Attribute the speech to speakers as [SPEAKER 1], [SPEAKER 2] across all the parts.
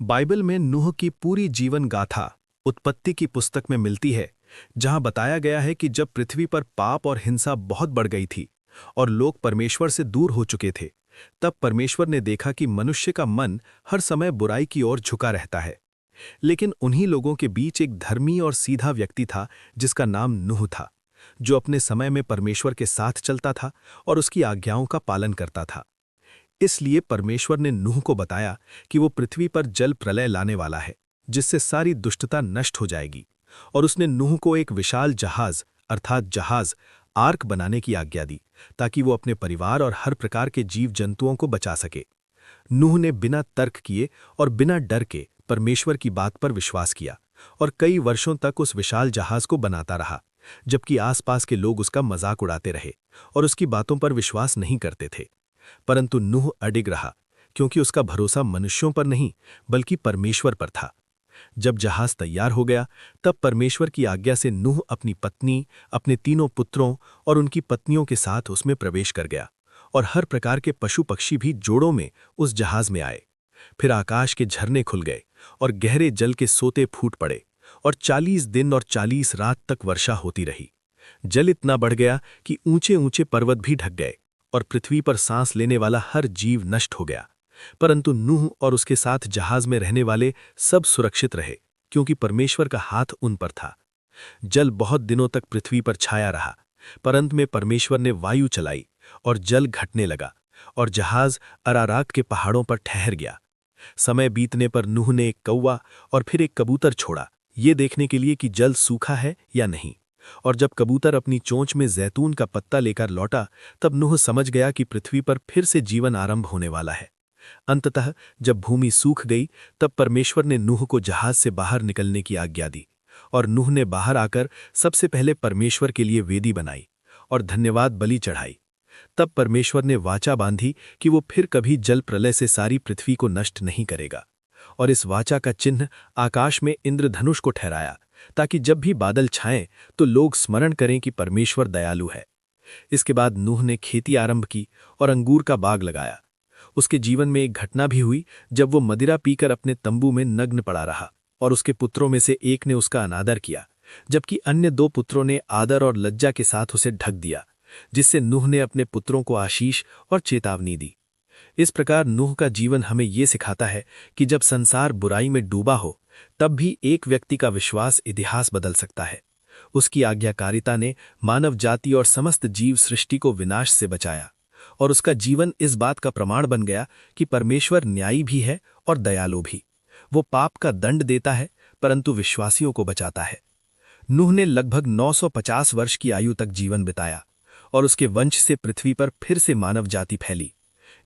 [SPEAKER 1] Bible में नूह की पूरी जीवन गाथा उत्पत्ति की पुस्तक में मिलती है, जहां बताया गया है कि जब पृथ्वी पर पाप और हिंसा बहुत बढ़ गई थी और लोग परमेश्वर से दूर हो चुके थे, तब परमेश्वर ने देखा कि मनुष्य का मन हर समय बुराई की ओर झुका रहता है। लेकिन उन्हीं लोगों के बीच एक धर्मी और सीधा व्यक्ति था जिसका नाम नूह था, जो अपने समय में परमेश्वर के साथ चलता था और उसकी आज्ञाओं का पालन करता था। इसलिए परमेश्वर ने नूह को बताया कि वो पृथ्वी पर जल प्रलय लाने वाला है, जिससे सारी दुष्टता नष्ट हो जाएगी, और उसने नूह को एक विशाल जहाज अर्थात जहाज आर्क बनाने की आज्ञा दी, ताकि वो अपने परिवार और हर प्रकार के जीव जंतुओं को बचा सके। नूह ने बिना तर्क किए और बिना डर के परमेश्वर की बात पर विश्वास किया और कई वर्षों तक उस विशाल जहाज को बनाता रहा, जबकि आसपास के लोग उसका मजाक उड़ाते रहे और उसकी बातों पर विश्वास नहीं करते थे। परंतु नूह अडिग रहा, क्योंकि उसका भरोसा मनुष्यों पर नहीं बल्कि परमेश्वर पर था। जब जहाज तैयार हो गया, तब परमेश्वर की आज्ञा से नूह अपनी पत्नी, अपने तीनों पुत्रों और उनकी पत्नियों के साथ उसमें प्रवेश कर गया, और हर प्रकार के पशु पक्षी भी जोड़ों में उस जहाज में आए। फिर आकाश के झरने खुल गए और गहरे जल के सोते फूट पड़े, और 40 दिन और 40 रात तक वर्षा होती रही। जल इतना बढ़ गया कि ऊंचे ऊंचे पर्वत भी ढक गए और पृथ्वी पर सांस लेने वाला हर जीव नष्ट हो गया। परंतु नूह और उसके साथ जहाज में रहने वाले सब सुरक्षित रहे, क्योंकि परमेश्वर का हाथ उन पर था। जल बहुत दिनों तक पृथ्वी पर छाया रहा, पर अंत में परमेश्वर ने वायु चलाई और जल घटने लगा और जहाज अरारात के पहाड़ों पर ठहर गया। समय बीतने पर नूह ने एक कौवा और फिर एक कबूतर छोड़ा, ये देखने के लिए कि जल सूखा है या नहीं। और जब कबूतर अपनी चोंच में जैतून का पत्ता लेकर लौटा, तब नूह समझ गया कि पृथ्वी पर फिर से जीवन आरंभ होने वाला है। अंततः जब भूमि सूख गई, तब परमेश्वर ने नूह को जहाज से बाहर निकलने की आज्ञा दी, और नूह ने बाहर आकर सबसे पहले परमेश्वर के लिए वेदी बनाई और धन्यवाद बलि चढ़ाई। तब परमेश्वर ने वाचा बांधी कि वो फिर कभी जल प्रलय से सारी पृथ्वी को नष्ट नहीं करेगा, और इस वाचा का चिन्ह आकाश में इंद्रधनुष को ठहराया, ताकि जब भी बादल छाएं तो लोग स्मरण करें कि परमेश्वर दयालु है। इसके बाद नूह ने खेती आरंभ की और अंगूर का बाग लगाया। उसके जीवन में एक घटना भी हुई, जब वो मदिरा पीकर अपने तंबू में नग्न पड़ा रहा, और उसके पुत्रों में से एक ने उसका अनादर किया, जबकि अन्य 2 पुत्रों ने आदर और लज्जा के साथ उसे ढक दिया, जिससे नूह ने अपने पुत्रों को आशीष और चेतावनी दी। इस प्रकार नूह का जीवन हमें ये सिखाता है कि जब संसार बुराई में डूबा हो, तब भी एक व्यक्ति का विश्वास इतिहास बदल सकता है। उसकी आज्ञाकारिता ने मानव जाति और समस्त जीव सृष्टि को विनाश से बचाया, और उसका जीवन इस बात का प्रमाण बन गया कि परमेश्वर न्यायी भी है और दयालु भी। वो पाप का दंड देता है, परंतु विश्वासियों को बचाता है। नूह ने लगभग 950 वर्ष की आयु तक जीवन बिताया, और उसके वंश से पृथ्वी पर फिर से मानव जाति फैली।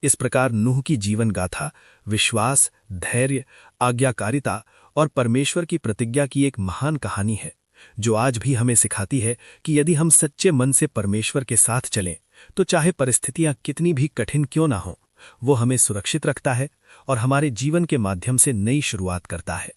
[SPEAKER 1] इस प्रकार नूह की जीवन गाथा विश्वास, धैर्य, आज्ञाकारिता और परमेश्वर की प्रतिज्ञा की एक महान कहानी है, जो आज भी हमें सिखाती है कि यदि हम सच्चे मन से परमेश्वर के साथ चलें, तो चाहे परिस्थितियां कितनी भी कठिन क्यों ना हो, वो हमें सुरक्षित रखता है और हमारे जीवन के माध्यम से नई शुरुआत करता है।